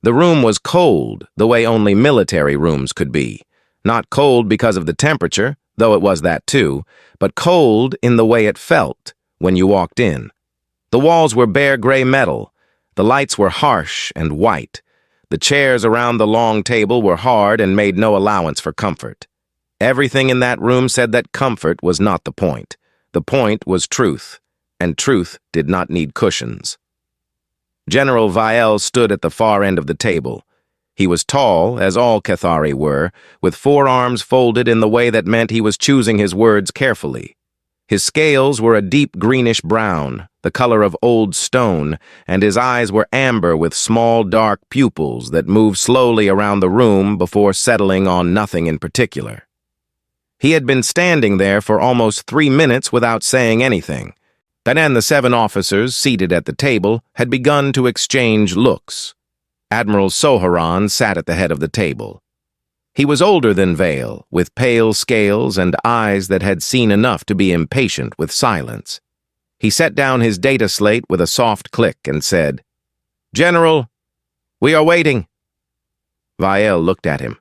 The room was cold, the way only military rooms could be. Not cold because of the temperature, though it was that too, but cold in the way it felt when you walked in. The walls were bare gray metal. The lights were harsh and white. The chairs around the long table were hard and made no allowance for comfort. Everything in that room said that comfort was not the point. The point was truth, and truth did not need cushions. General Vielle stood at the far end of the table. He was tall, as all Cathari were, with forearms folded in the way that meant he was choosing his words carefully. His scales were a deep greenish brown, the color of old stone, and his eyes were amber with small dark pupils that moved slowly around the room before settling on nothing in particular. He had been standing there for almost 3 minutes without saying anything. Then the 7 officers seated at the table had begun to exchange looks. Admiral Soharan sat at the head of the table. He was older than Vale, with pale scales and eyes that had seen enough to be impatient with silence. He set down his data slate with a soft click and said, "General, we are waiting." Vielle looked at him.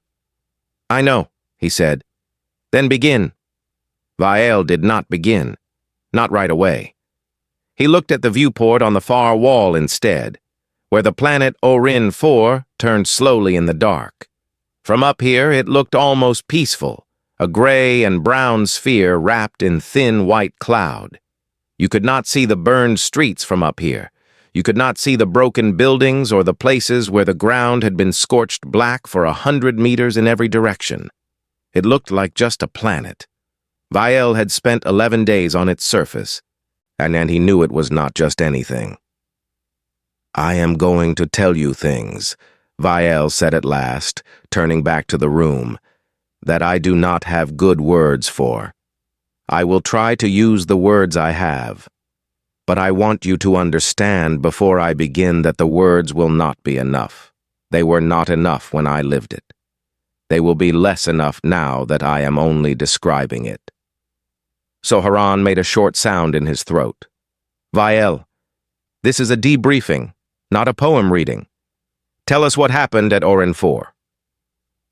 "I know," he said. "Then begin." Vielle did not begin. Not right away. He looked at the viewport on the far wall instead, where the planet Orin 4 turned slowly in the dark. From up here, it looked almost peaceful, a gray and brown sphere wrapped in thin white cloud. You could not see the burned streets from up here. You could not see the broken buildings or the places where the ground had been scorched black for 100 meters in every direction. It looked like just a planet. Vielle had spent 11 days on its surface, and he knew it was not just anything. "I am going to tell you things," Vielle said at last, turning back to the room, "that I do not have good words for. I will try to use the words I have, but I want you to understand before I begin that the words will not be enough. They were not enough when I lived it. They will be less enough now that I am only describing it." Soharan made a short sound in his throat. "Vielle, this is a debriefing, not a poem reading. Tell us what happened at Orin 4.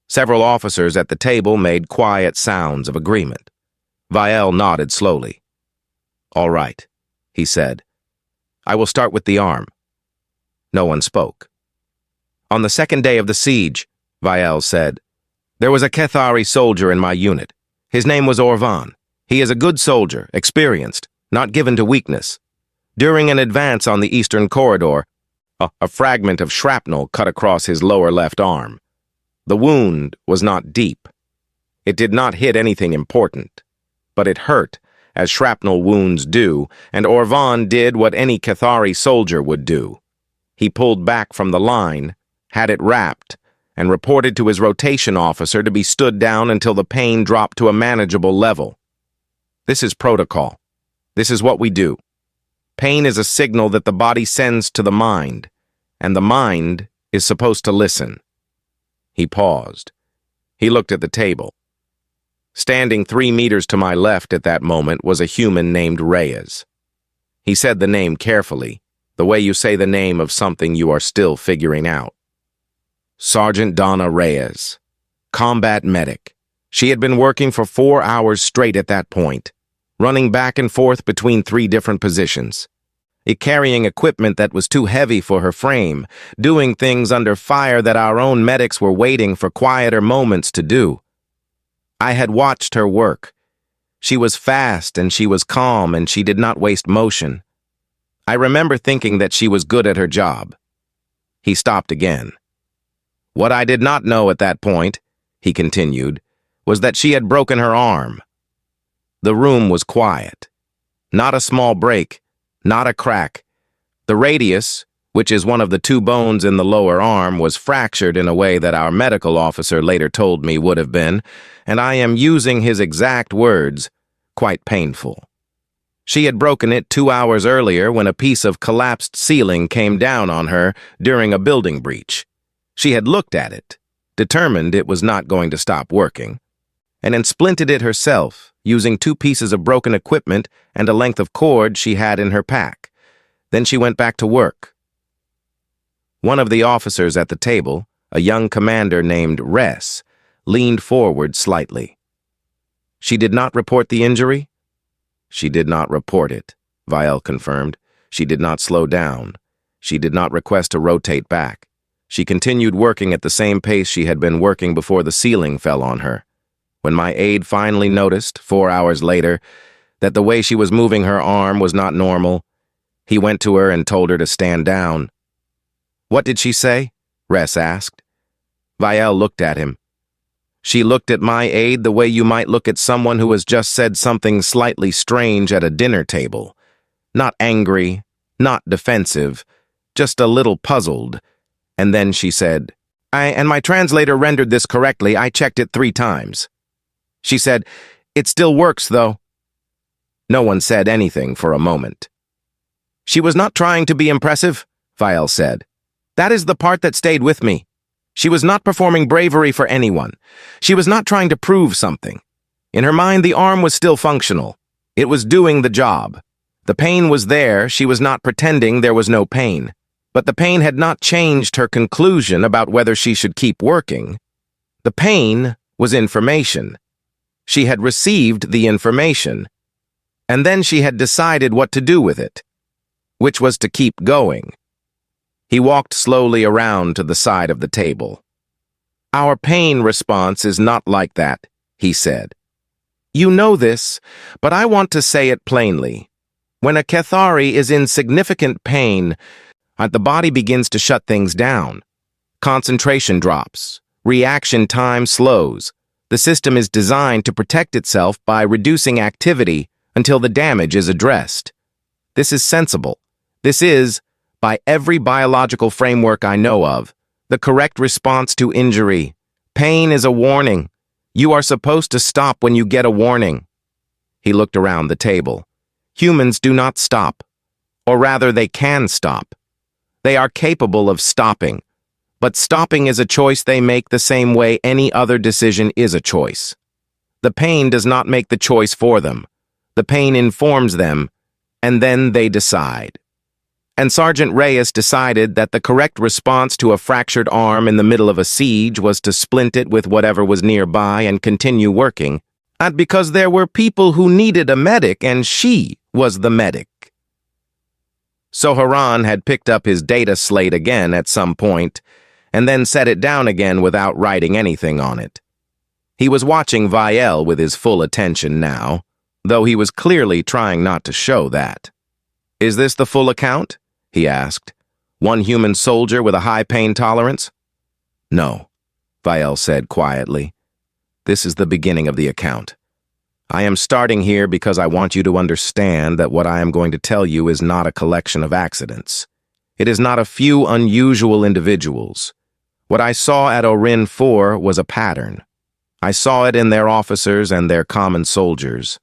Several officers at the table made quiet sounds of agreement. Vielle nodded slowly. "All right," he said. "I will start with the arm." No one spoke. "On the second day of the siege," Vielle said, "there was a Cathari soldier in my unit. His name was Orvan. He is a good soldier, experienced, not given to weakness. During an advance on the eastern corridor, a fragment of shrapnel cut across his lower left arm. The wound was not deep. It did not hit anything important, but it hurt, as shrapnel wounds do, and Orvan did what any Cathari soldier would do. He pulled back from the line, had it wrapped, and reported to his rotation officer to be stood down until the pain dropped to a manageable level. This is protocol. This is what we do. Pain is a signal that the body sends to the mind, and the mind is supposed to listen." He paused. He looked at the table. Standing 3 meters to my left at that moment was a human named Reyes. He said the name carefully, the way you say the name of something you are still figuring out. Sergeant Donna Reyes, combat medic. She had been working for 4 hours straight at that point, running back and forth between 3 different positions, carrying equipment that was too heavy for her frame, doing things under fire that our own medics were waiting for quieter moments to do. I had watched her work. She was fast and she was calm and she did not waste motion. I remember thinking that she was good at her job. He stopped again. What I did not know at that point, he continued, was that she had broken her arm. The room was quiet. Not a small break, not a crack. The radius, which is one of the 2 bones in the lower arm, was fractured in a way that our medical officer later told me would have been, and I am using his exact words, quite painful. She had broken it 2 hours earlier when a piece of collapsed ceiling came down on her during a building breach. She had looked at it, determined it was not going to stop working, and then splinted it herself, using 2 pieces of broken equipment and a length of cord she had in her pack. Then she went back to work. One of the officers at the table, a young commander named Res, leaned forward slightly. She did not report the injury? She did not report it, Vielle confirmed. She did not slow down. She did not request to rotate back. She continued working at the same pace she had been working before the ceiling fell on her. When my aide finally noticed, 4 hours later, that the way she was moving her arm was not normal, he went to her and told her to stand down. "What did she say?" Res asked. Vielle looked at him. She looked at my aide the way you might look at someone who has just said something slightly strange at a dinner table. Not angry, not defensive, just a little puzzled. And then she said, and my translator rendered this correctly. I checked it 3 times. She said, "It still works, though." No one said anything for a moment. "She was not trying to be impressive," Vielle said. "That is the part that stayed with me. She was not performing bravery for anyone. She was not trying to prove something. In her mind, the arm was still functional. It was doing the job. The pain was there. She was not pretending there was no pain. But the pain had not changed her conclusion about whether she should keep working. The pain was information. She had received the information. And then she had decided what to do with it, which was to keep going." He walked slowly around to the side of the table. "Our pain response is not like that," he said. "You know this, but I want to say it plainly. When a Cathari is in significant pain, the body begins to shut things down. Concentration drops. Reaction time slows. The system is designed to protect itself by reducing activity until the damage is addressed. This is sensible. This is, by every biological framework I know of, the correct response to injury. Pain is a warning. You are supposed to stop when you get a warning." He looked around the table. Humans do not stop. Or rather, they can stop. They are capable of stopping. But stopping is a choice they make the same way any other decision is a choice. The pain does not make the choice for them. The pain informs them, and then they decide. And Sergeant Reyes decided that the correct response to a fractured arm in the middle of a siege was to splint it with whatever was nearby and continue working, and because there were people who needed a medic and she was the medic. So Haran had picked up his data slate again at some point, and then set it down again without writing anything on it. He was watching Vielle with his full attention now, though he was clearly trying not to show that. "Is this the full account?" he asked. "One human soldier with a high pain tolerance?" "No," Vielle said quietly. "This is the beginning of the account. I am starting here because I want you to understand that what I am going to tell you is not a collection of accidents. It is not a few unusual individuals. What I saw at Orin 4 was a pattern. I saw it in their officers and their common soldiers.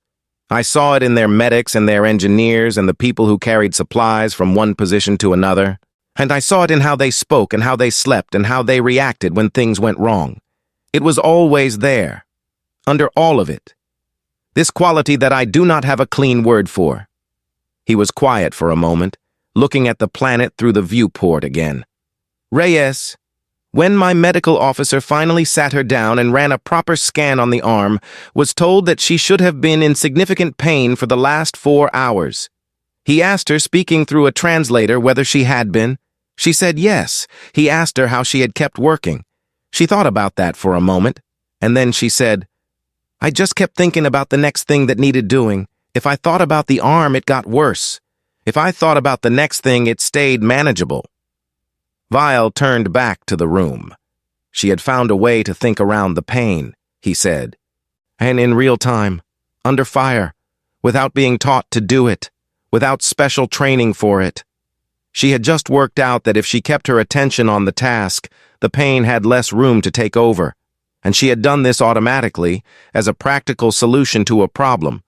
I saw it in their medics and their engineers and the people who carried supplies from one position to another. And I saw it in how they spoke and how they slept and how they reacted when things went wrong. It was always there, under all of it. This quality that I do not have a clean word for." He was quiet for a moment, looking at the planet through the viewport again. "Reyes, when my medical officer finally sat her down and ran a proper scan on the arm, was told that she should have been in significant pain for the last 4 hours. He asked her, speaking through a translator, whether she had been. She said yes. He asked her how she had kept working. She thought about that for a moment, and then she said, 'I just kept thinking about the next thing that needed doing. If I thought about the arm, it got worse. If I thought about the next thing, it stayed manageable.'" Vielle turned back to the room. She had found a way to think around the pain, he said. And in real time, under fire, without being taught to do it, without special training for it. She had just worked out that if she kept her attention on the task, the pain had less room to take over. And she had done this automatically, as a practical solution to a problem,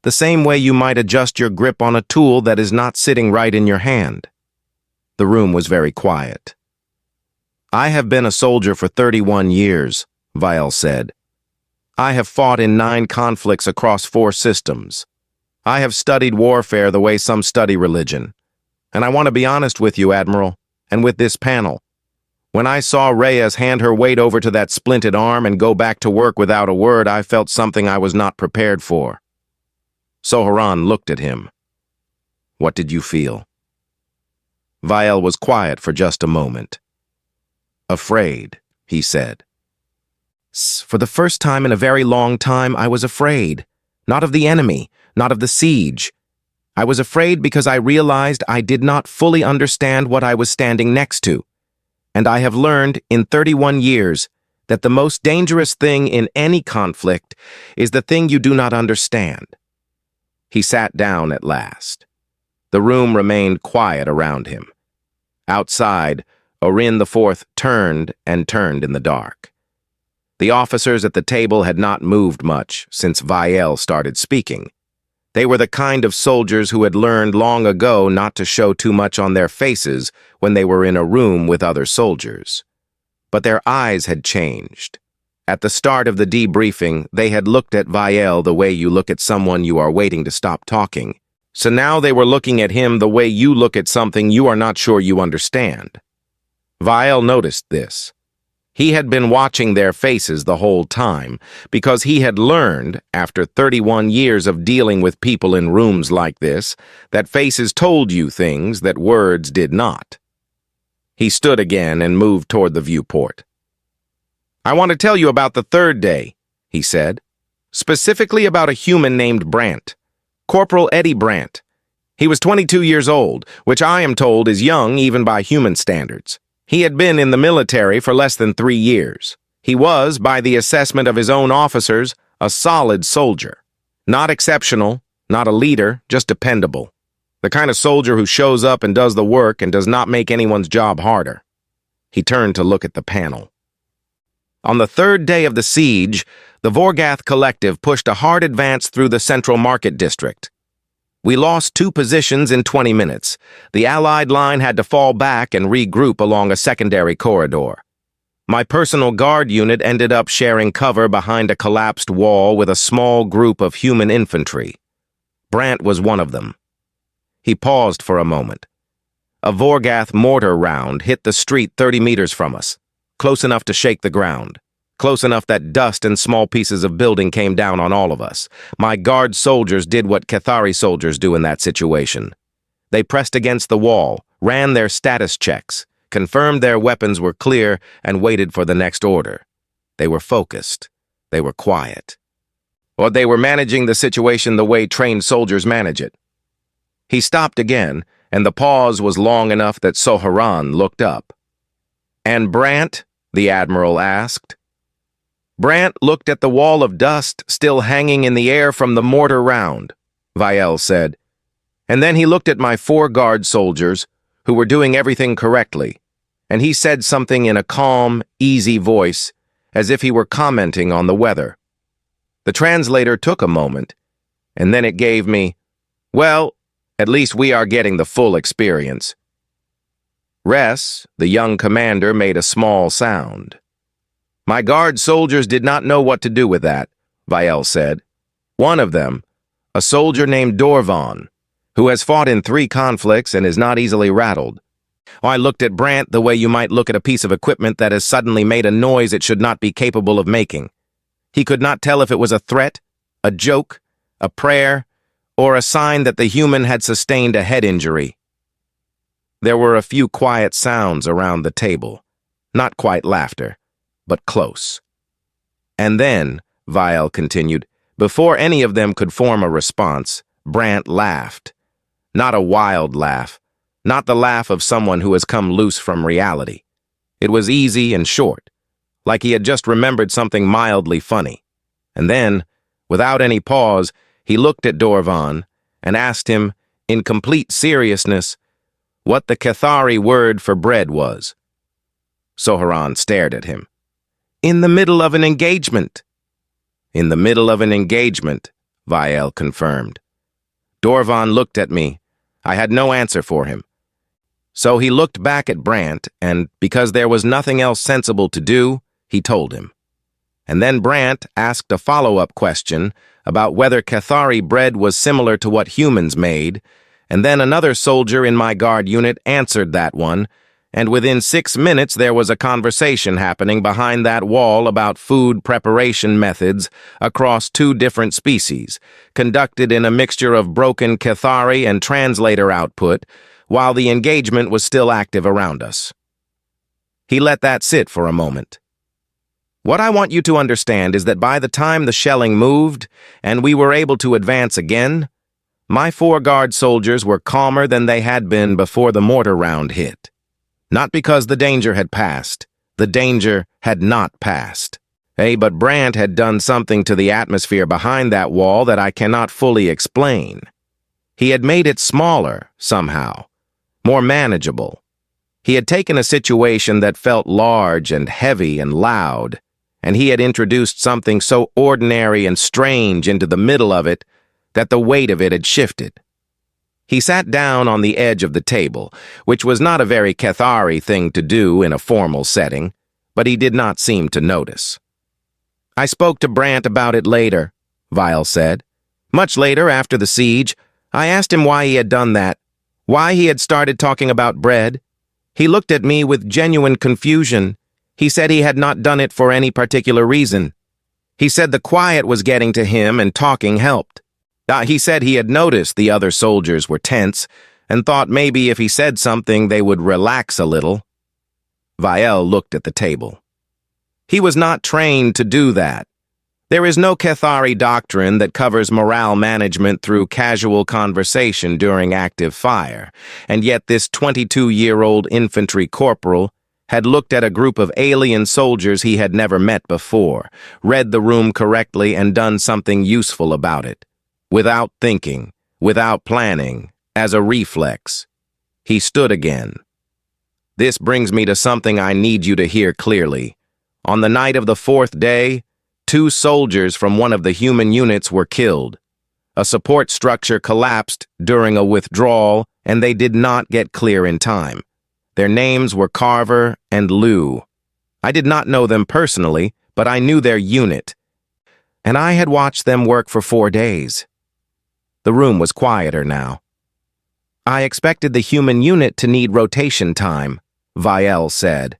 the same way you might adjust your grip on a tool that is not sitting right in your hand. The room was very quiet. "I have been a soldier for 31 years, Vielle said. "I have fought in 9 conflicts across 4 systems. I have studied warfare the way some study religion. And I want to be honest with you, Admiral, and with this panel. When I saw Reyes hand her weight over to that splinted arm and go back to work without a word, I felt something I was not prepared for. Soharan looked at him. What did you feel? Vial was quiet for just a moment. Afraid, he said. For the first time in a very long time, I was afraid. Not of the enemy, not of the siege. I was afraid because I realized I did not fully understand what I was standing next to. And I have learned in 31 years that the most dangerous thing in any conflict is the thing you do not understand. He sat down at last. The room remained quiet around him. Outside, Orin IV turned and turned in the dark. The officers at the table had not moved much since Vial started speaking. They were the kind of soldiers who had learned long ago not to show too much on their faces when they were in a room with other soldiers. But their eyes had changed. At the start of the debriefing, they had looked at Vial the way you look at someone you are waiting to stop talking. So now they were looking at him the way you look at something you are not sure you understand. Vial noticed this. He had been watching their faces the whole time because he had learned, after 31 years of dealing with people in rooms like this, that faces told you things that words did not. He stood again and moved toward the viewport. I want to tell you about the third day, he said, specifically about a human named Brandt, Corporal Eddie Brandt. He was 22 years old, which I am told is young even by human standards. He had been in the military for less than 3 years. He was, by the assessment of his own officers, a solid soldier. Not exceptional, not a leader, just dependable. The kind of soldier who shows up and does the work and does not make anyone's job harder. He turned to look at the panel. On the third day of the siege, the Vorgath Collective pushed a hard advance through the Central Market District. We lost 2 positions in 20 minutes. The Allied line had to fall back and regroup along a secondary corridor. My personal guard unit ended up sharing cover behind a collapsed wall with a small group of human infantry. Brandt was one of them. He paused for a moment. A Vorgath mortar round hit the street 30 meters from us, close enough to shake the ground. Close enough that dust and small pieces of building came down on all of us. My guard soldiers did what Cathari soldiers do in that situation. They pressed against the wall, ran their status checks, confirmed their weapons were clear, and waited for the next order. They were focused. They were quiet. Or they were managing the situation the way trained soldiers manage it. He stopped again, and the pause was long enough that Soharan looked up. And Brandt? The Admiral asked. Brandt looked at the wall of dust still hanging in the air from the mortar round, Vial said. And then he looked at my 4 guard soldiers, who were doing everything correctly, and he said something in a calm, easy voice, as if he were commenting on the weather. The translator took a moment, and then it gave me, well, at least we are getting the full experience. Res, the young commander, made a small sound. My guard soldiers did not know what to do with that, Vial said. One of them, a soldier named Dorvan, who has fought in 3 conflicts and is not easily rattled. I looked at Brandt the way you might look at a piece of equipment that has suddenly made a noise it should not be capable of making. He could not tell if it was a threat, a joke, a prayer, or a sign that the human had sustained a head injury. There were a few quiet sounds around the table, not quite laughter, but close. And then, Vial continued, before any of them could form a response, Brandt laughed. Not a wild laugh, not the laugh of someone who has come loose from reality. It was easy and short, like he had just remembered something mildly funny. And then, without any pause, he looked at Dorvan and asked him, in complete seriousness, what the Cathari word for bread was. Soharan stared at him. In the middle of an engagement. In the middle of an engagement, Vial confirmed. Dorvan looked at me. I had no answer for him. So he looked back at Brandt, and because there was nothing else sensible to do, he told him. And then Brandt asked a follow-up question about whether Cathari bread was similar to what humans made, and then another soldier in my guard unit answered that one, and within 6 minutes there was a conversation happening behind that wall about food preparation methods across 2 different species, conducted in a mixture of broken Cathari and translator output, while the engagement was still active around us. He let that sit for a moment. What I want you to understand is that by the time the shelling moved and we were able to advance again, my 4 guard soldiers were calmer than they had been before the mortar round hit. Not because the danger had passed. The danger had not passed. But Brant had done something to the atmosphere behind that wall that I cannot fully explain. He had made it smaller, somehow, more manageable. He had taken a situation that felt large and heavy and loud, and he had introduced something so ordinary and strange into the middle of it that the weight of it had shifted. He sat down on the edge of the table, which was not a very Cathari thing to do in a formal setting, but he did not seem to notice. I spoke to Brant about it later, Vile said. Much later, after the siege, I asked him why he had done that, why he had started talking about bread. He looked at me with genuine confusion. He said he had not done it for any particular reason. He said the quiet was getting to him and talking helped. He said he had noticed the other soldiers were tense and thought maybe if he said something they would relax a little. Vielle looked at the table. He was not trained to do that. There is no Cathari doctrine that covers morale management through casual conversation during active fire, and yet this 22-year-old infantry corporal had looked at a group of alien soldiers he had never met before, read the room correctly, and done something useful about it. Without thinking, without planning, as a reflex. He stood again. This brings me to something I need you to hear clearly. On the night of the 4th day, 2 soldiers from one of the human units were killed. A support structure collapsed during a withdrawal, and they did not get clear in time. Their names were Carver and Lou. I did not know them personally, but I knew their unit, and I had watched them work for 4 days. The room was quieter now. I expected the human unit to need rotation time, Vielle said.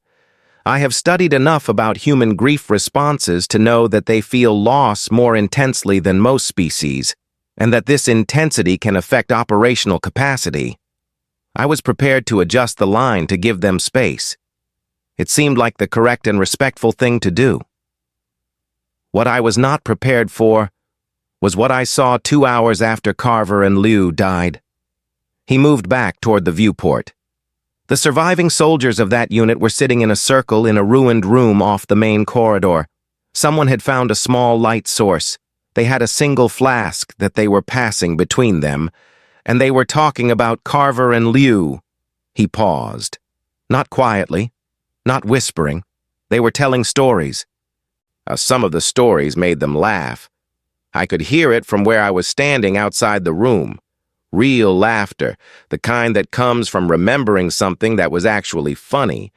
I have studied enough about human grief responses to know that they feel loss more intensely than most species, and that this intensity can affect operational capacity. I was prepared to adjust the line to give them space. It seemed like the correct and respectful thing to do. What I was not prepared for was what I saw 2 hours after Carver and Liu died. He moved back toward the viewport. The surviving soldiers of that unit were sitting in a circle in a ruined room off the main corridor. Someone had found a small light source. They had a single flask that they were passing between them, and they were talking about Carver and Liu. He paused. Not quietly, not whispering. They were telling stories. Some of the stories made them laugh. I could hear it from where I was standing outside the room. Real laughter, the kind that comes from remembering something that was actually funny.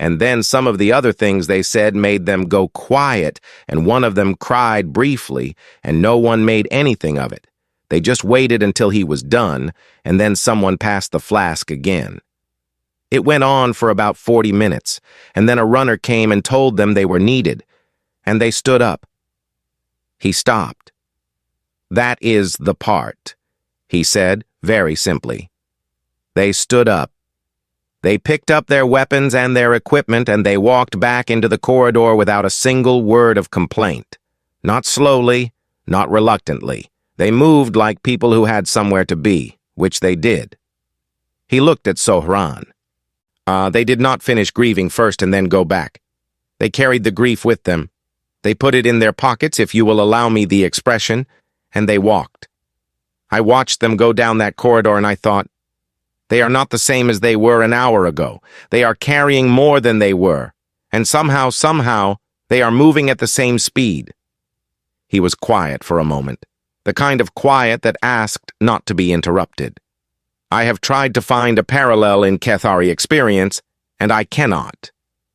And then some of the other things they said made them go quiet, and one of them cried briefly, and no one made anything of it. They just waited until he was done, and then someone passed the flask again. It went on for about 40 minutes, and then a runner came and told them they were needed, and they stood up. He stopped. That is the part, he said very simply. They stood up. They picked up their weapons and their equipment, and they walked back into the corridor without a single word of complaint. Not slowly, not reluctantly. They moved like people who had somewhere to be, which they did. He looked at Sohran. They did not finish grieving first and then go back. They carried the grief with them. They put it in their pockets, if you will allow me the expression, and they walked. I watched them go down that corridor and I thought, they are not the same as they were an hour ago. They are carrying more than they were, and somehow, they are moving at the same speed. He was quiet for a moment, the kind of quiet that asked not to be interrupted. I have tried to find a parallel in Cathari experience, and I cannot.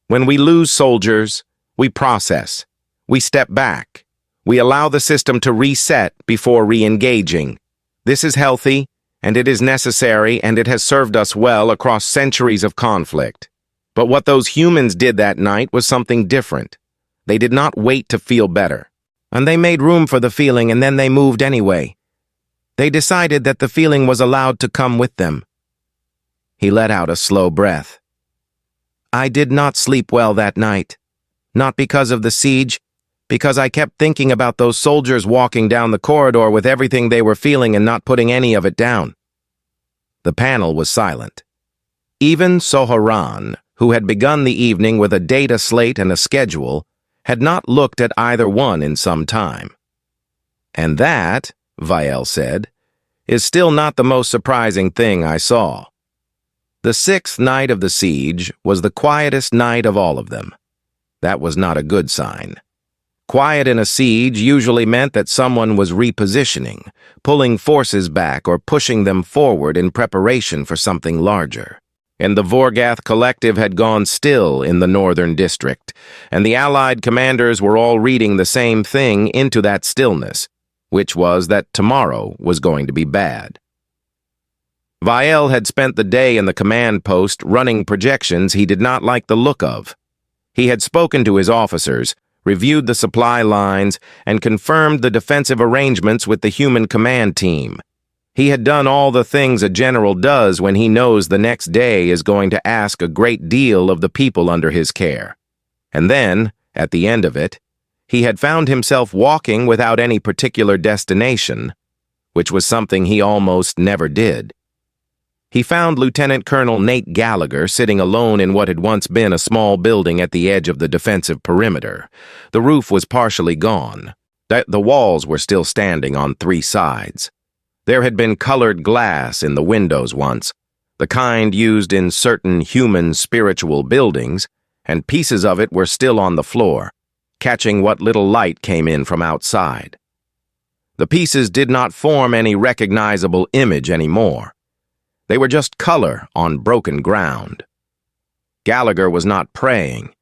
When we lose soldiers, we process. We step back. We allow the system to reset before re-engaging. This is healthy, and it is necessary, and it has served us well across centuries of conflict. But what those humans did that night was something different. They did not wait to feel better. And they made room for the feeling, and then they moved anyway. They decided that the feeling was allowed to come with them. He let out a slow breath. I did not sleep well that night. Not because of the siege, because I kept thinking about those soldiers walking down the corridor with everything they were feeling and not putting any of it down. The panel was silent. Even Soharan, who had begun the evening with a data slate and a schedule, had not looked at either one in some time. And that, Vielle said, is still not the most surprising thing I saw. The sixth night of the siege was the quietest night of all of them. That was not a good sign. Quiet in a siege usually meant that someone was repositioning, pulling forces back or pushing them forward in preparation for something larger. And the Vorgath Collective had gone still in the northern district, and the Allied commanders were all reading the same thing into that stillness, which was that tomorrow was going to be bad. Vielle had spent the day in the command post running projections he did not like the look of. He had spoken to his officers, reviewed the supply lines, and confirmed the defensive arrangements with the human command team. He had done all the things a general does when he knows the next day is going to ask a great deal of the people under his care. And then, at the end of it, he had found himself walking without any particular destination, which was something he almost never did. He found Lieutenant Colonel Nate Gallagher sitting alone in what had once been a small building at the edge of the defensive perimeter. The roof was partially gone. The walls were still standing on three sides. There had been colored glass in the windows once, the kind used in certain human spiritual buildings, and pieces of it were still on the floor, catching what little light came in from outside. The pieces did not form any recognizable image anymore. They were just color on broken ground. Gallagher was not praying.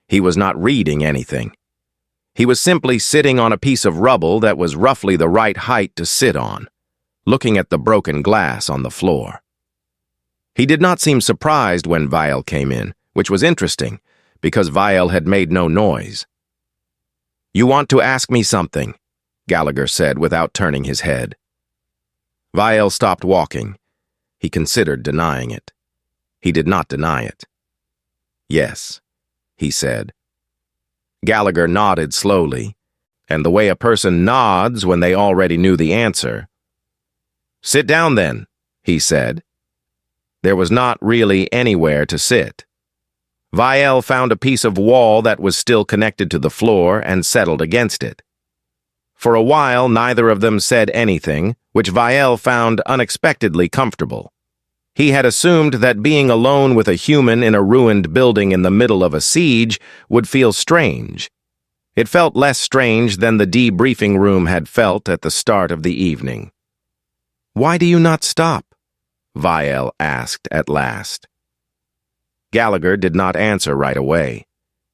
He was not reading anything. He was simply sitting on a piece of rubble that was roughly the right height to sit on, looking at the broken glass on the floor. He did not seem surprised when Vielle came in, which was interesting, because Vielle had made no noise. "You want to ask me something," Gallagher said without turning his head. Vielle stopped walking. He considered denying it. He did not deny it. "Yes," he said. Gallagher nodded slowly, and the way a person nods when they already knew the answer. "Sit down then," he said. There was not really anywhere to sit. Vielle found a piece of wall that was still connected to the floor and settled against it. For a while, neither of them said anything, which Vielle found unexpectedly comfortable. He had assumed that being alone with a human in a ruined building in the middle of a siege would feel strange. It felt less strange than the debriefing room had felt at the start of the evening. "Why do you not stop?" Vielle asked at last. Gallagher did not answer right away.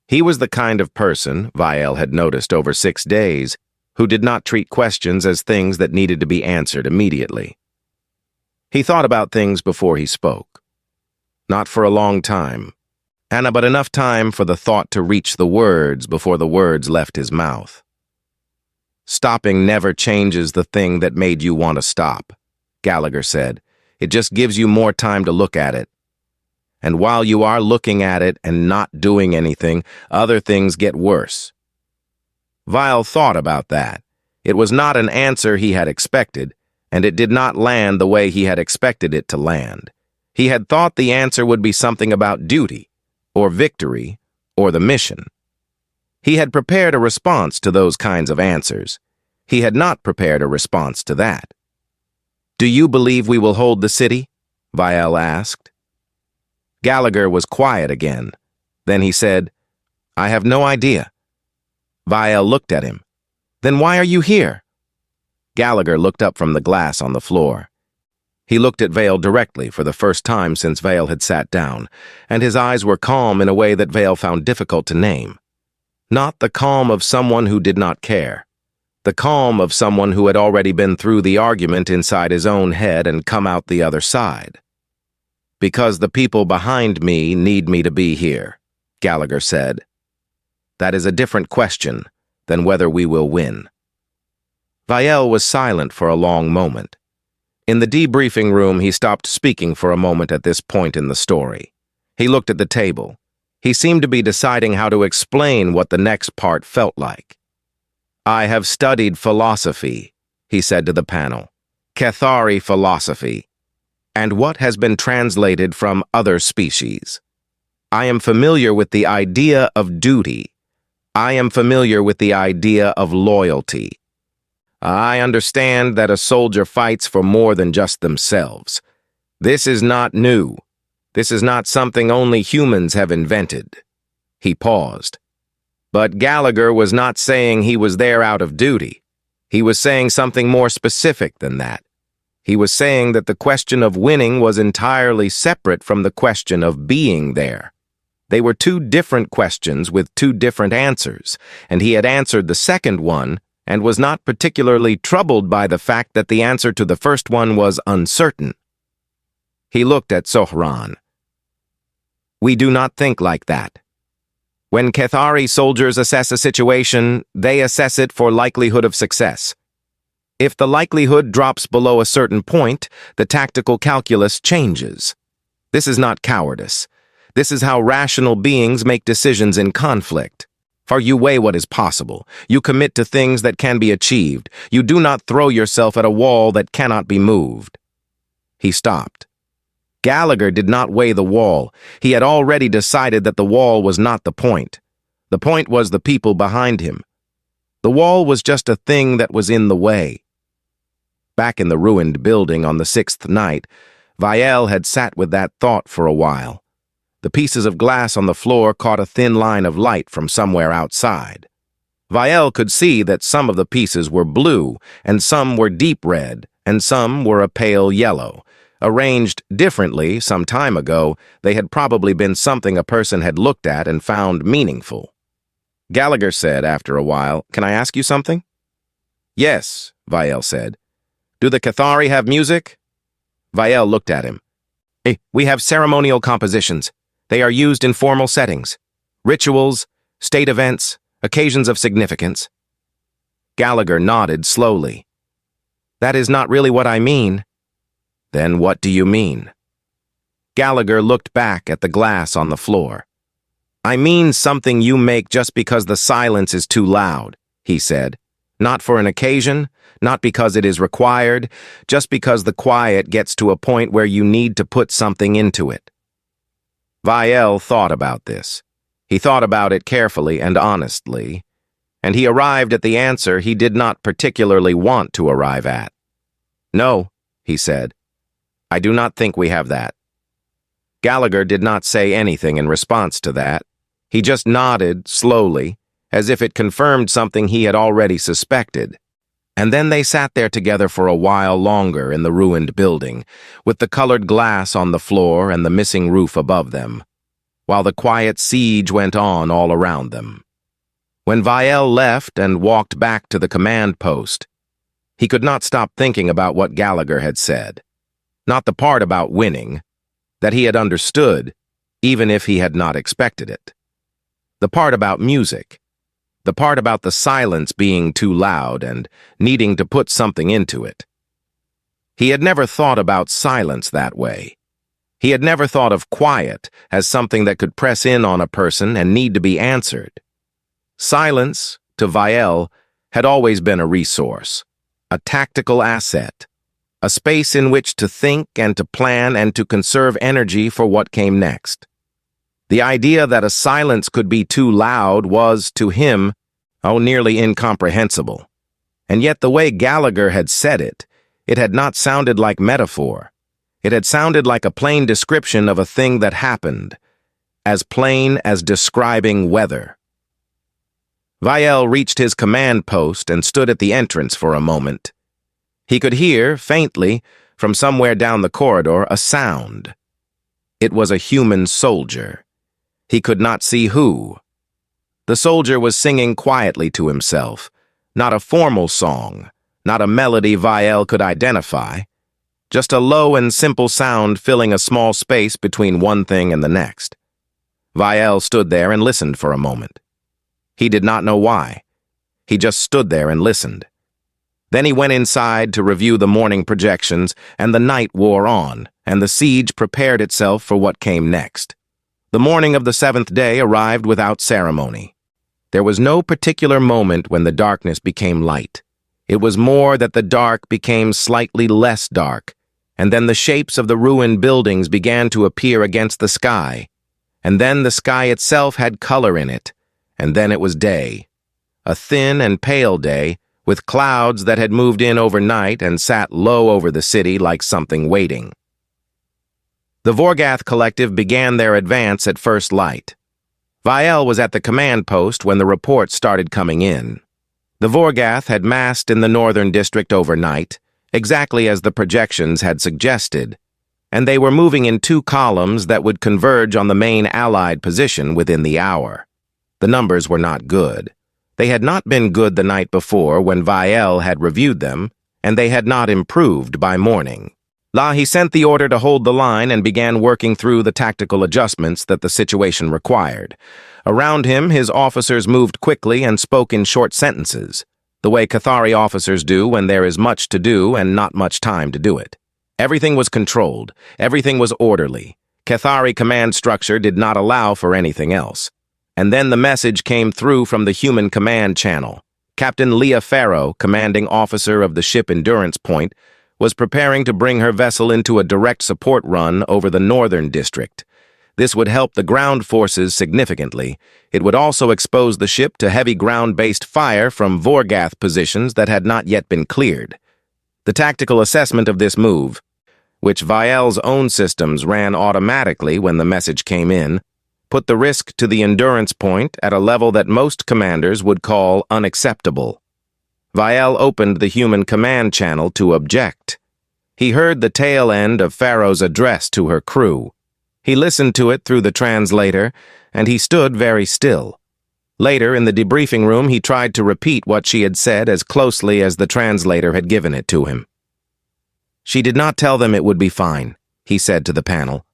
He was the kind of person, Vielle had noticed over 6 days, who did not treat questions as things that needed to be answered immediately. He thought about things before he spoke. Not for a long time, but enough time for the thought to reach the words before the words left his mouth. "Stopping never changes the thing that made you want to stop," Gallagher said. "It just gives you more time to look at it. And while you are looking at it and not doing anything, other things get worse." Vielle thought about that. It was not an answer he had expected, and it did not land the way he had expected it to land. He had thought the answer would be something about duty, or victory, or the mission. He had prepared a response to those kinds of answers. He had not prepared a response to that. "Do you believe we will hold the city?" Vielle asked. Gallagher was quiet again. Then he said, "I have no idea." Vielle looked at him. "Then why are you here?" Gallagher looked up from the glass on the floor. He looked at Vielle directly for the first time since Vielle had sat down, and his eyes were calm in a way that Vielle found difficult to name. Not the calm of someone who did not care. The calm of someone who had already been through the argument inside his own head and come out the other side. Because the people behind me need me to be here, Gallagher said. That is a different question than whether we will win. Vielle was silent for a long moment. In the debriefing room, he stopped speaking for a moment at this point in the story. He looked at the table. He seemed to be deciding how to explain what the next part felt like. I have studied philosophy, he said to the panel. Cathari philosophy, and what has been translated from other species. I am familiar with the idea of duty. I am familiar with the idea of loyalty. I understand that a soldier fights for more than just themselves. This is not new. This is not something only humans have invented. He paused. But Gallagher was not saying he was there out of duty. He was saying something more specific than that. He was saying that the question of winning was entirely separate from the question of being there. They were two different questions with two different answers, and he had answered the second one and was not particularly troubled by the fact that the answer to the first one was uncertain. He looked at Sohran. We do not think like that. When Cathari soldiers assess a situation, they assess it for likelihood of success. If the likelihood drops below a certain point, the tactical calculus changes. This is not cowardice. This is how rational beings make decisions in conflict. For you weigh what is possible. You commit to things that can be achieved. You do not throw yourself at a wall that cannot be moved. He stopped. Gallagher did not weigh the wall. He had already decided that the wall was not the point. The point was the people behind him. The wall was just a thing that was in the way. Back in the ruined building on the sixth night, Vielle had sat with that thought for a while. The pieces of glass on the floor caught a thin line of light from somewhere outside. Vielle could see that some of the pieces were blue, and some were deep red, and some were a pale yellow. Arranged differently some time ago, they had probably been something a person had looked at and found meaningful. Gallagher said after a while, "Can I ask you something?" "Yes," Vielle said. "Do the Cathari have music?" Vielle looked at him. We have ceremonial compositions. They are used in formal settings. Rituals, state events, occasions of significance. Gallagher nodded slowly. "That is not really what I mean." "Then what do you mean?" Gallagher looked back at the glass on the floor. "I mean something you make just because the silence is too loud," he said. "Not for an occasion, not because it is required, just because the quiet gets to a point where you need to put something into it." Vielle thought about this. He thought about it carefully and honestly, and he arrived at the answer he did not particularly want to arrive at. "No," he said. "I do not think we have that." Gallagher did not say anything in response to that. He just nodded slowly, as if it confirmed something he had already suspected. And then they sat there together for a while longer in the ruined building, with the colored glass on the floor and the missing roof above them, while the quiet siege went on all around them. When Vielle left and walked back to the command post, he could not stop thinking about what Gallagher had said. Not the part about winning, that he had understood, even if he had not expected it. The part about music. The part about the silence being too loud and needing to put something into it. He had never thought about silence that way. He had never thought of quiet as something that could press in on a person and need to be answered. Silence, to Vielle, had always been a resource, a tactical asset, a space in which to think and to plan and to conserve energy for what came next. The idea that a silence could be too loud was, to him, nearly incomprehensible. And yet the way Gallagher had said it had not sounded like metaphor. It had sounded like a plain description of a thing that happened, as plain as describing weather. Vielle reached his command post and stood at the entrance for a moment. He could hear, faintly, from somewhere down the corridor, a sound. It was a human soldier. He could not see who. The soldier was singing quietly to himself, not a formal song, not a melody Vielle could identify, just a low and simple sound filling a small space between one thing and the next. Vial stood there and listened for a moment. He did not know why. He just stood there and listened. Then he went inside to review the morning projections, and the night wore on, and the siege prepared itself for what came next. The morning of the 7th day arrived without ceremony. There was no particular moment when the darkness became light. It was more that the dark became slightly less dark, and then the shapes of the ruined buildings began to appear against the sky, and then the sky itself had color in it, and then it was day. A thin and pale day, with clouds that had moved in overnight and sat low over the city like something waiting. The Vorgath Collective began their advance at first light. Vial was at the command post when the reports started coming in. The Vorgath had massed in the northern district overnight, exactly as the projections had suggested, and they were moving in 2 columns that would converge on the main Allied position within the hour. The numbers were not good. They had not been good the night before when Vial had reviewed them, and they had not improved by morning. He sent the order to hold the line and began working through the tactical adjustments that the situation required. Around him, his officers moved quickly and spoke in short sentences, the way Cathari officers do when there is much to do and not much time to do it. Everything was controlled. Everything was orderly. Cathari command structure did not allow for anything else. And then the message came through from the human command channel. Captain Leah Farrow, commanding officer of the ship Endurance Point, was preparing to bring her vessel into a direct support run over the northern district. This would help the ground forces significantly. It would also expose the ship to heavy ground-based fire from Vorgath positions that had not yet been cleared. The tactical assessment of this move, which Vial's own systems ran automatically when the message came in, put the risk to the Endurance Point at a level that most commanders would call unacceptable. Vial opened the human command channel to object. He heard the tail end of Farrow's address to her crew. He listened to it through the translator, and he stood very still. Later, in the debriefing room, he tried to repeat what she had said as closely as the translator had given it to him. "She did not tell them it would be fine," he said to the panel.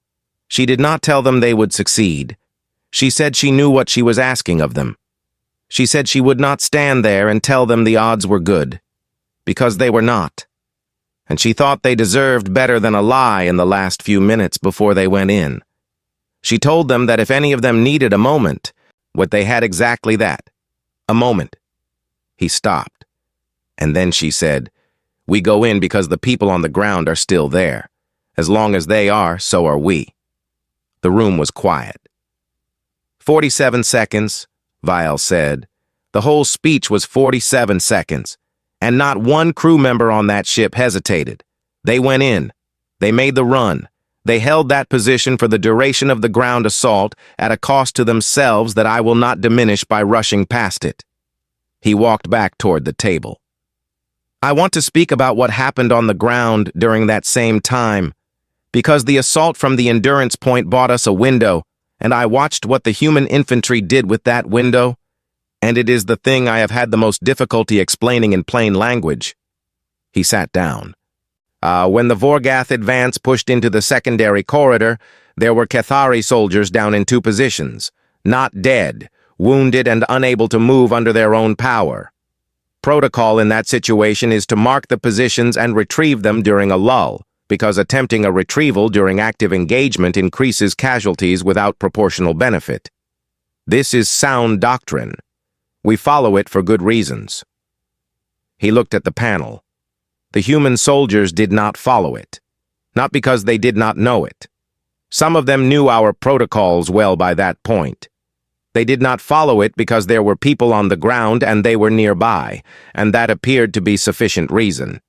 "She did not tell them they would succeed. She said she knew what she was asking of them. She said she would not stand there and tell them the odds were good, because they were not. And she thought they deserved better than a lie in the last few minutes before they went in. She told them that if any of them needed a moment, they had exactly that. A moment." He stopped. And then she said, "We go in because the people on the ground are still there. As long as they are, so are we." The room was quiet. 47 seconds, Vial said. The whole speech was 47 seconds, and not one crew member on that ship hesitated. They went in. They made the run. They held that position for the duration of the ground assault at a cost to themselves that I will not diminish by rushing past it. He walked back toward the table. "I want to speak about what happened on the ground during that same time, because the assault from the Endurance Point bought us a window, and I watched what the human infantry did with that window, and it is the thing I have had the most difficulty explaining in plain language." He sat down. When the Vorgath advance pushed into the secondary corridor, there were Cathari soldiers down in 2 positions, not dead, wounded and unable to move under their own power. Protocol in that situation is to mark the positions and retrieve them during a lull, because attempting a retrieval during active engagement increases casualties without proportional benefit. This is sound doctrine. We follow it for good reasons. He looked at the panel. The human soldiers did not follow it, not because they did not know it. Some of them knew our protocols well by that point. They did not follow it because there were people on the ground and they were nearby, and that appeared to be sufficient reason.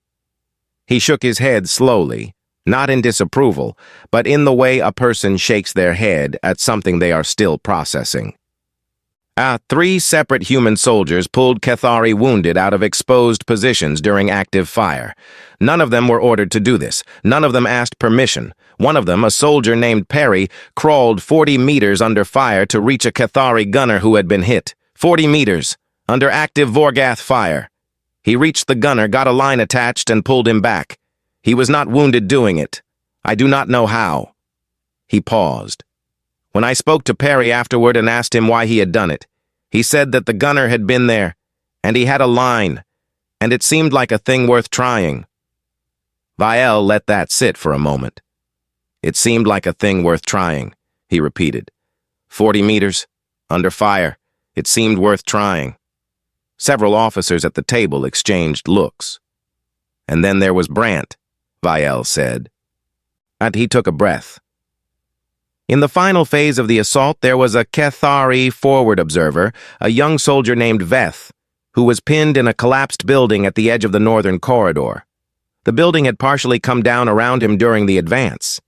He shook his head slowly, not in disapproval, but in the way a person shakes their head at something they are still processing. 3 separate human soldiers pulled Cathari wounded out of exposed positions during active fire. None of them were ordered to do this. None of them asked permission. One of them, a soldier named Perry, crawled 40 meters under fire to reach a Cathari gunner who had been hit. 40 meters, under active Vorgath fire. He reached the gunner, got a line attached, and pulled him back. He was not wounded doing it. I do not know how. He paused. When I spoke to Perry afterward and asked him why he had done it, he said that the gunner had been there, and he had a line, and it seemed like a thing worth trying. Vial let that sit for a moment. It seemed like a thing worth trying, he repeated. 40 meters, under fire, it seemed worth trying. Several officers at the table exchanged looks. And then there was Brant, Vial said. And he took a breath. In the final phase of the assault, there was a Cathari forward observer, a young soldier named Veth, who was pinned in a collapsed building at the edge of the northern corridor. The building had partially come down around him during the advance.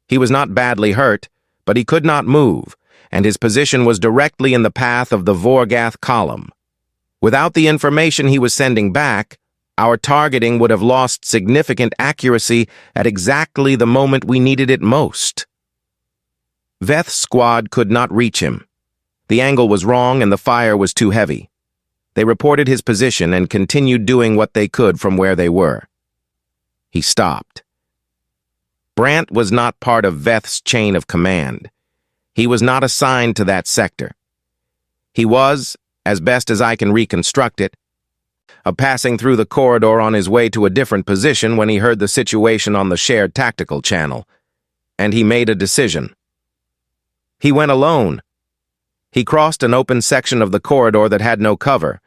He was not badly hurt, but he could not move, and his position was directly in the path of the Vorgath column. Without the information he was sending back, our targeting would have lost significant accuracy at exactly the moment we needed it most. Veth's squad could not reach him. The angle was wrong and the fire was too heavy. They reported his position and continued doing what they could from where they were. He stopped. Brant was not part of Veth's chain of command. He was not assigned to that sector. He was, as best as I can reconstruct it, passing through the corridor on his way to a different position when he heard the situation on the shared tactical channel, and he made a decision. He went alone. He crossed an open section of the corridor that had no cover,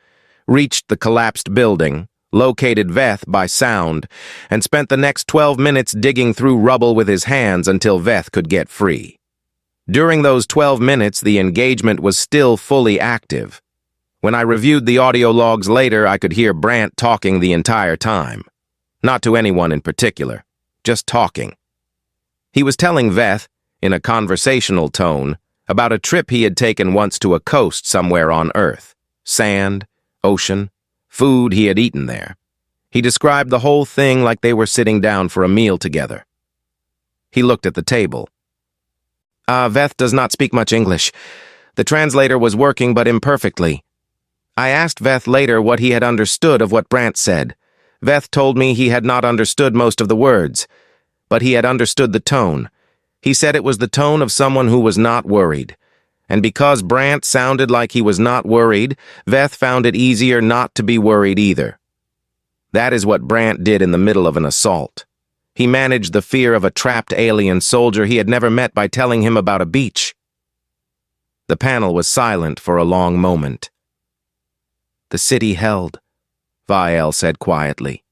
reached the collapsed building, located Veth by sound, and spent the next 12 minutes digging through rubble with his hands until Veth could get free. During those 12 minutes, the engagement was still fully active. When I reviewed the audio logs later, I could hear Brant talking the entire time. Not to anyone in particular, just talking. He was telling Veth, in a conversational tone, about a trip he had taken once to a coast somewhere on Earth. Sand, ocean, food he had eaten there. He described the whole thing like they were sitting down for a meal together. He looked at the table. Veth does not speak much English. The translator was working but imperfectly. I asked Veth later what he had understood of what Brant said. Veth told me he had not understood most of the words, but he had understood the tone. He said it was the tone of someone who was not worried. And because Brant sounded like he was not worried, Veth found it easier not to be worried either. That is what Brant did in the middle of an assault. He managed the fear of a trapped alien soldier he had never met by telling him about a beach. The panel was silent for a long moment. The city held, Vial said quietly.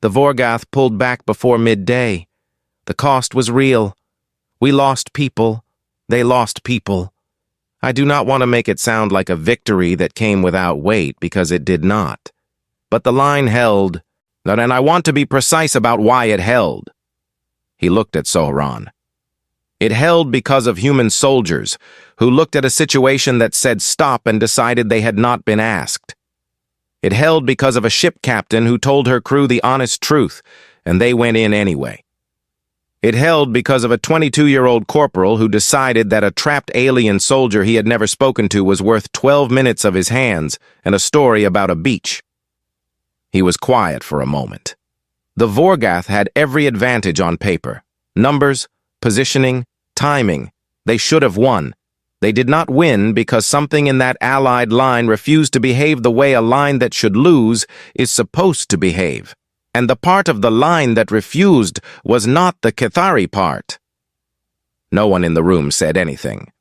The Vorgath pulled back before midday. The cost was real. We lost people. They lost people. I do not want to make it sound like a victory that came without weight, because it did not. But the line held, and I want to be precise about why it held. He looked at Soharan. It held because of human soldiers who looked at a situation that said stop and decided they had not been asked. It held because of a ship captain who told her crew the honest truth, and they went in anyway. It held because of a 22-year-old corporal who decided that a trapped alien soldier he had never spoken to was worth 12 minutes of his hands and a story about a beach. He was quiet for a moment. The Vorgath had every advantage on paper. Numbers, positioning, timing. They should have won. They did not win because something in that allied line refused to behave the way a line that should lose is supposed to behave. And the part of the line that refused was not the Cathari part. No one in the room said anything.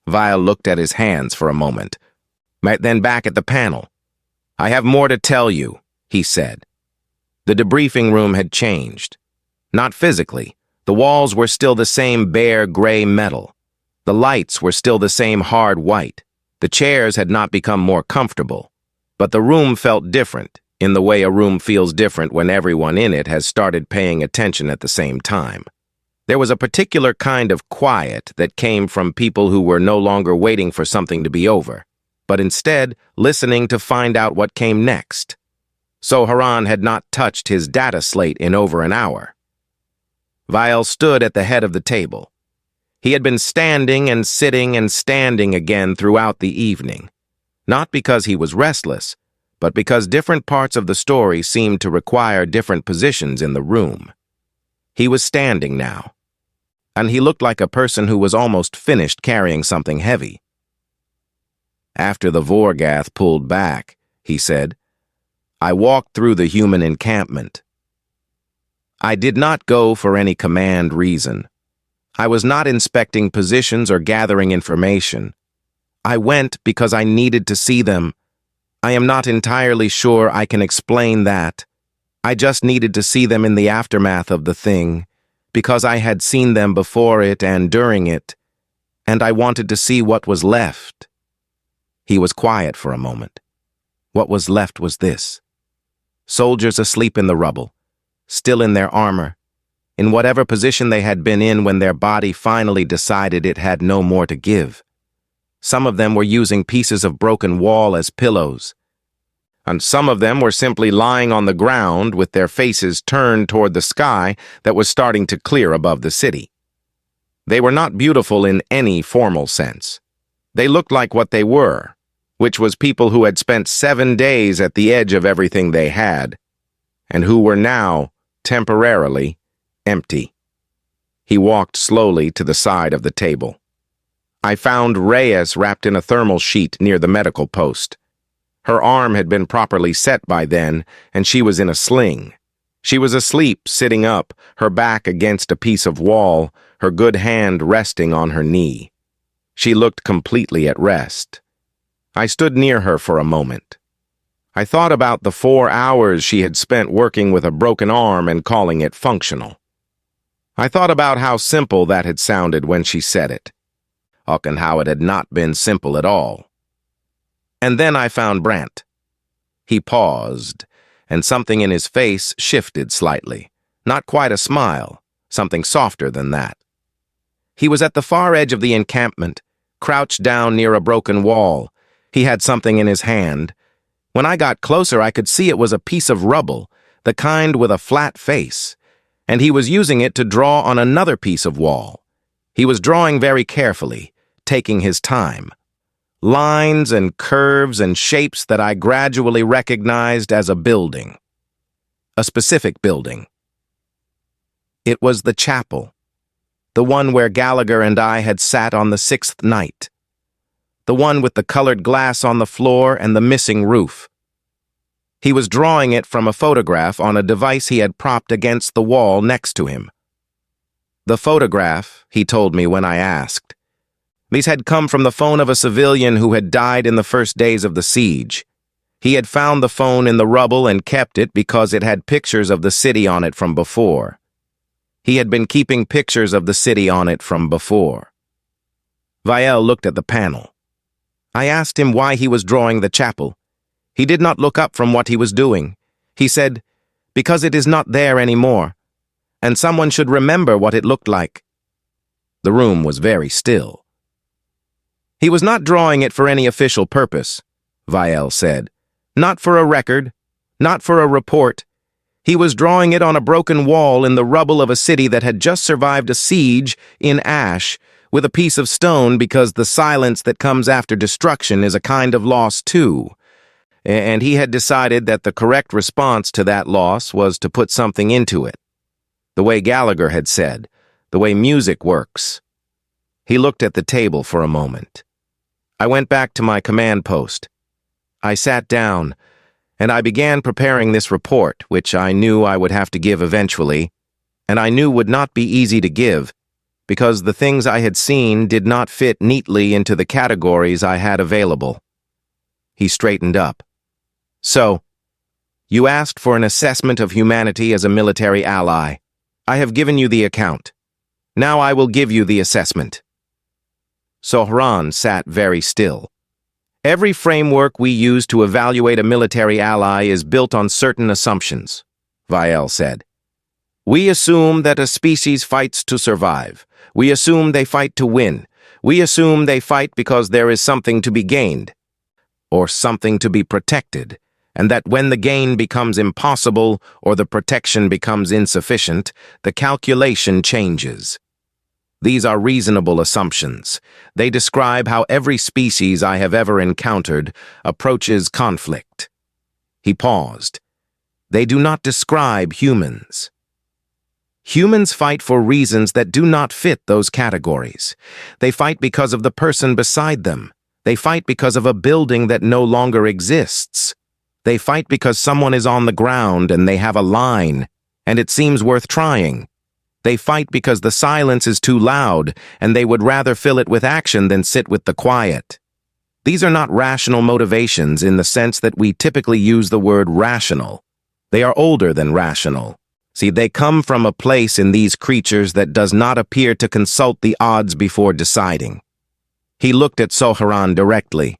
Vial looked at his hands for a moment, then back at the panel. I have more to tell you, he said. The debriefing room had changed. Not physically. The walls were still the same bare gray metal. The lights were still the same hard white. The chairs had not become more comfortable. But the room felt different, in the way a room feels different when everyone in it has started paying attention at the same time. There was a particular kind of quiet that came from people who were no longer waiting for something to be over, but instead listening to find out what came next. Soharan had not touched his data slate in over an hour. Vial stood at the head of the table. He had been standing and sitting and standing again throughout the evening, not because he was restless, but because different parts of the story seemed to require different positions in the room. He was standing now, and he looked like a person who was almost finished carrying something heavy. After the Vorgath pulled back, he said, I walked through the human encampment. I did not go for any command reason. I was not inspecting positions or gathering information. I went because I needed to see them. I am not entirely sure I can explain that. I just needed to see them in the aftermath of the thing, because I had seen them before it and during it, and I wanted to see what was left. He was quiet for a moment. What was left was this. Soldiers asleep in the rubble, still in their armor, in whatever position they had been in when their body finally decided it had no more to give. Some of them were using pieces of broken wall as pillows, and some of them were simply lying on the ground with their faces turned toward the sky that was starting to clear above the city. They were not beautiful in any formal sense. They looked like what they were, which was people who had spent 7 days at the edge of everything they had, and who were now, temporarily, empty. He walked slowly to the side of the table. I found Reyes wrapped in a thermal sheet near the medical post. Her arm had been properly set by then, and she was in a sling. She was asleep, sitting up, her back against a piece of wall, her good hand resting on her knee. She looked completely at rest. I stood near her for a moment. I thought about the 4 hours she had spent working with a broken arm and calling it functional. I thought about how simple that had sounded when she said it, and how it had not been simple at all. And then I found Brant. He paused, and something in his face shifted slightly. Not quite a smile, something softer than that. He was at the far edge of the encampment, crouched down near a broken wall. He had something in his hand. When I got closer, I could see it was a piece of rubble, the kind with a flat face, and he was using it to draw on another piece of wall. He was drawing very carefully, taking his time. Lines and curves and shapes that I gradually recognized as a building. A specific building. It was the chapel, the one where Gallagher and I had sat on the 6th night. The one with the colored glass on the floor and the missing roof. He was drawing it from a photograph on a device he had propped against the wall next to him. The photograph, he told me when I asked. These had come from the phone of a civilian who had died in the first days of the siege. He had found the phone in the rubble and kept it because it had pictures of the city on it from before. He had been keeping pictures of the city on it from before. Vielle looked at the panel. I asked him why he was drawing the chapel. He did not look up from what he was doing. He said, because it is not there anymore, and someone should remember what it looked like. The room was very still. He was not drawing it for any official purpose, Vielle said. Not for a record, not for a report. He was drawing it on a broken wall in the rubble of a city that had just survived a siege in ash, with a piece of stone because the silence that comes after destruction is a kind of loss too. And he had decided that the correct response to that loss was to put something into it. The way Gallagher had said, the way music works. He looked at the table for a moment. I went back to my command post. I sat down, and I began preparing this report, which I knew I would have to give eventually, and I knew would not be easy to give, because the things I had seen did not fit neatly into the categories I had available. He straightened up. So, you asked for an assessment of humanity as a military ally. I have given you the account. Now I will give you the assessment. Sohran sat very still. Every framework we use to evaluate a military ally is built on certain assumptions, Vielle said. We assume that a species fights to survive. We assume they fight to win. We assume they fight because there is something to be gained, or something to be protected, and that when the gain becomes impossible or the protection becomes insufficient, the calculation changes. These are reasonable assumptions. They describe how every species I have ever encountered approaches conflict. He paused. They do not describe humans. Humans fight for reasons that do not fit those categories. They fight because of the person beside them. They fight because of a building that no longer exists. They fight because someone is on the ground and they have a line, and it seems worth trying. They fight because the silence is too loud, and they would rather fill it with action than sit with the quiet. These are not rational motivations in the sense that we typically use the word rational. They are older than rational. See, they come from a place in these creatures that does not appear to consult the odds before deciding. He looked at Soharan directly.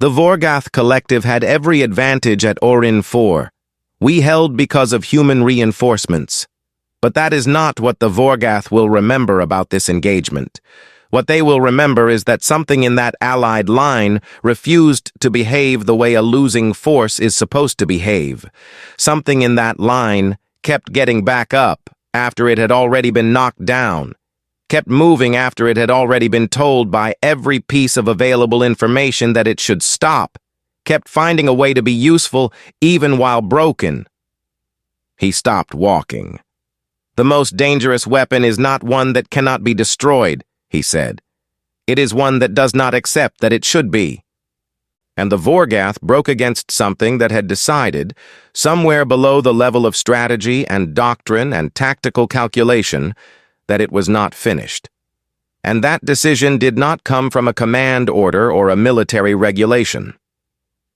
The Vorgath Collective had every advantage at Orin 4. We held because of human reinforcements. But that is not what the Vorgath will remember about this engagement. What they will remember is that something in that allied line refused to behave the way a losing force is supposed to behave. Something in that line kept getting back up after it had already been knocked down, kept moving after it had already been told by every piece of available information that it should stop, kept finding a way to be useful even while broken. He stopped walking. The most dangerous weapon is not one that cannot be destroyed, he said. It is one that does not accept that it should be. And the Vorgath broke against something that had decided, somewhere below the level of strategy and doctrine and tactical calculation, that it was not finished. And that decision did not come from a command order or a military regulation.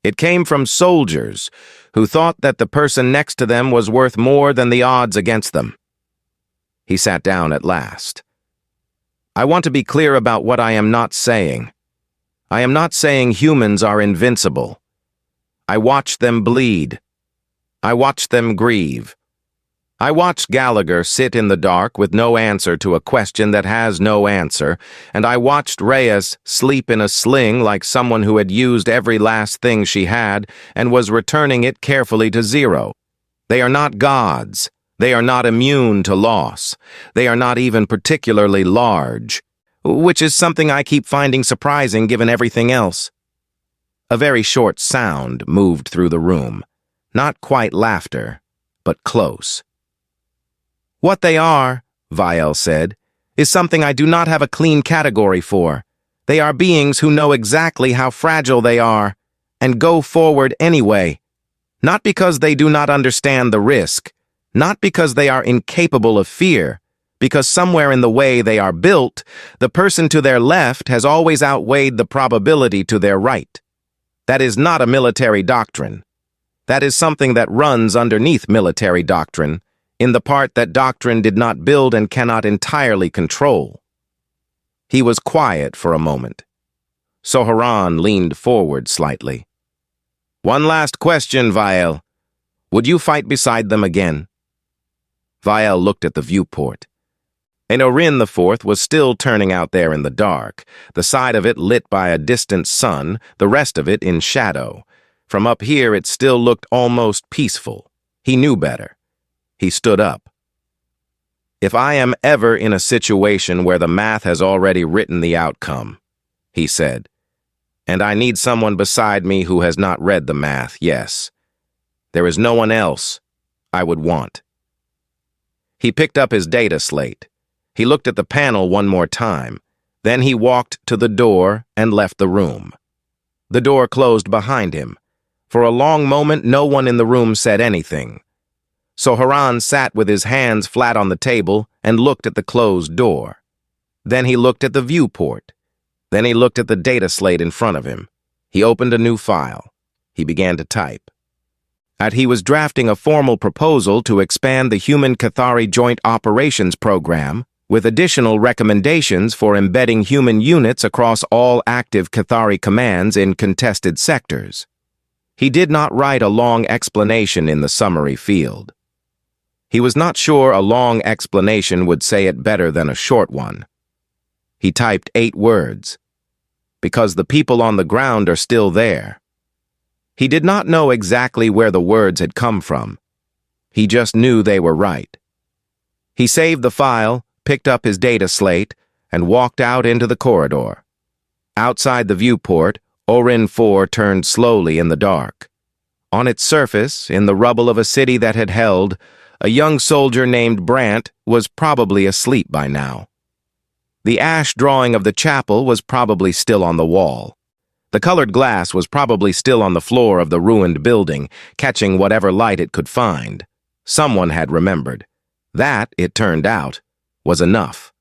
It came from soldiers who thought that the person next to them was worth more than the odds against them. He sat down at last. I want to be clear about what I am not saying. I am not saying humans are invincible. I watched them bleed. I watched them grieve. I watched Gallagher sit in the dark with no answer to a question that has no answer, and I watched Reyes sleep in a sling like someone who had used every last thing she had and was returning it carefully to zero. They are not gods. They are not immune to loss. They are not even particularly large, which is something I keep finding surprising given everything else. A very short sound moved through the room. Not quite laughter, but close. What they are, Viel said, is something I do not have a clean category for. They are beings who know exactly how fragile they are, and go forward anyway. Not because they do not understand the risk, not because they are incapable of fear, because somewhere in the way they are built, the person to their left has always outweighed the probability to their right. That is not a military doctrine. That is something that runs underneath military doctrine, in the part that doctrine did not build and cannot entirely control. He was quiet for a moment. Soharan leaned forward slightly. One last question, Viel. Would you fight beside them again? Viel looked at the viewport. Orin IV was still turning out there in the dark, the side of it lit by a distant sun, the rest of it in shadow. From up here it still looked almost peaceful. He knew better. He stood up. If I am ever in a situation where the math has already written the outcome, he said, and I need someone beside me who has not read the math, yes. There is no one else I would want. He picked up his data slate. He looked at the panel one more time. Then he walked to the door and left the room. The door closed behind him. For a long moment, no one in the room said anything. Soharan sat with his hands flat on the table and looked at the closed door. Then he looked at the viewport. Then he looked at the data slate in front of him. He opened a new file. He began to type. He was drafting a formal proposal to expand the Human Cathari Joint Operations Program with additional recommendations for embedding human units across all active Cathari commands in contested sectors. He did not write a long explanation in the summary field. He was not sure a long explanation would say it better than a short one. He typed 8 words. Because the people on the ground are still there. He did not know exactly where the words had come from. He just knew they were right. He saved the file, picked up his data slate, and walked out into the corridor. Outside the viewport, Orin 4 turned slowly in the dark. On its surface, in the rubble of a city that had held, A young soldier named Brant was probably asleep by now. The ash drawing of the chapel was probably still on the wall. The colored glass was probably still on the floor of the ruined building, catching whatever light it could find. Someone had remembered. That, it turned out, was enough.